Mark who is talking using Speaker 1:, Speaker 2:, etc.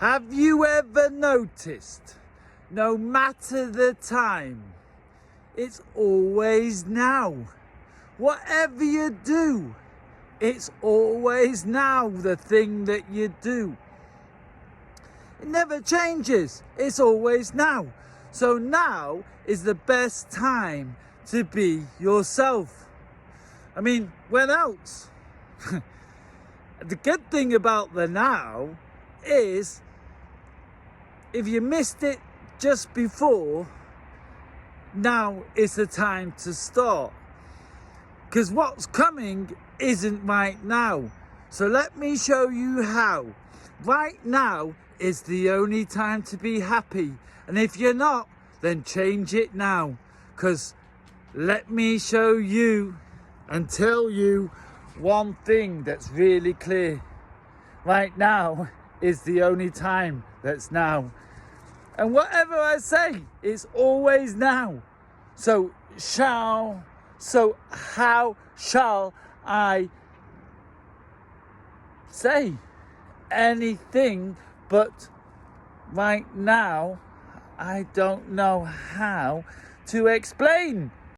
Speaker 1: Have you ever noticed, no matter the time, it's always now? Whatever you do, it's always now, the thing that you do. It never changes, it's always now. So now is the best time to be yourself. I mean, when else? The good thing about the now is, if you missed it just before, now is the time to start. Because what's coming isn't right now. So let me show you how. Right now is the only time to be happy. And if you're not, then change it now. Because let me show you and tell you one thing that's really clear. Right now is the only time that's now. And whatever I say, it's always now. So how shall I say anything but right now? I don't know how to explain.